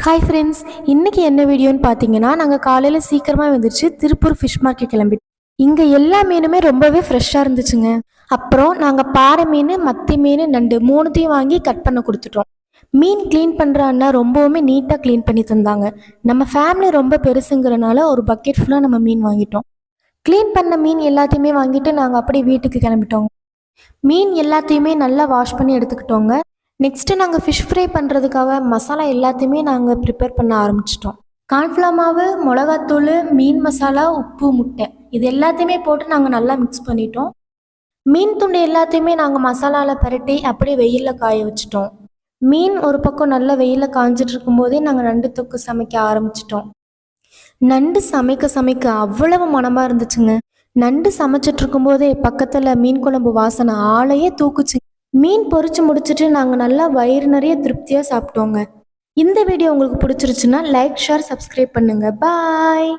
Hi friends, இன்றைக்கி என்ன வீடியோன்னு பார்த்தீங்கன்னா, நாங்கள் காலையில் சீக்கிரமாக வந்துருச்சு திருப்பூர் ஃபிஷ் மார்க்கெட் கிளம்பிட்டோம். இங்கே எல்லா மீனுமே ரொம்பவே ஃப்ரெஷ்ஷாக இருந்துச்சுங்க. அப்புறம் நாங்கள் பாறை மீன், மத்தி மீன், நண்டு மூணுத்தையும் வாங்கி கட் பண்ண கொடுத்துட்டோம். மீன் க்ளீன் பண்ணுற அண்ணா ரொம்பவுமே நீட்டாக க்ளீன் பண்ணி தந்தாங்க. நம்ம ஃபேமிலி ரொம்ப பெருசுங்கிறனால ஒரு பக்கெட் ஃபுல்லாக நம்ம மீன் வாங்கிட்டோம். க்ளீன் பண்ண மீன் எல்லாத்தையுமே வாங்கிட்டு நாங்கள் அப்படியே வீட்டுக்கு கிளம்பிட்டோங்க. மீன் எல்லாத்தையுமே நல்லா வாஷ் பண்ணி எடுத்துக்கிட்டோங்க. நெக்ஸ்ட்டு நாங்கள் ஃபிஷ் ஃப்ரை பண்ணுறதுக்காக மசாலா எல்லாத்தையுமே நாங்கள் ப்ரிப்பேர் பண்ண ஆரம்பிச்சிட்டோம். கார்ன்ஃப்ளவர் மாவு, மிளகாத்தூள், மீன் மசாலா, உப்பு, முட்டை இது எல்லாத்தையுமே போட்டு நாங்கள் நல்லா மிக்ஸ் பண்ணிட்டோம். மீன் துண்டு எல்லாத்தையுமே நாங்கள் மசாலாவில் பரட்டி அப்படியே வெயிலில் காய வச்சிட்டோம். மீன் ஒரு பக்கம் நல்லா வெயிலில் காய்ஞ்சிட்டு இருக்கும்போதே நாங்கள் நண்டு தொக்கு சமைக்க ஆரம்பிச்சிட்டோம். நண்டு சமைக்க சமைக்க அவ்வளவு மனமாக இருந்துச்சுங்க. நண்டு சமைச்சிட்டு இருக்கும்போதே பக்கத்தில் மீன் குழம்பு வாசனை ஆளையே தூக்குச்சு. மீன் பொரிச்சு முடிச்சுட்டு நாங்கள் நல்லா வயிறு நிறைய திருப்தியாக சாப்பிட்டோங்க. இந்த வீடியோ உங்களுக்கு பிடிச்சிருச்சுன்னா லைக், ஷேர், சப்ஸ்கிரைப் பண்ணுங்கள். பாய்.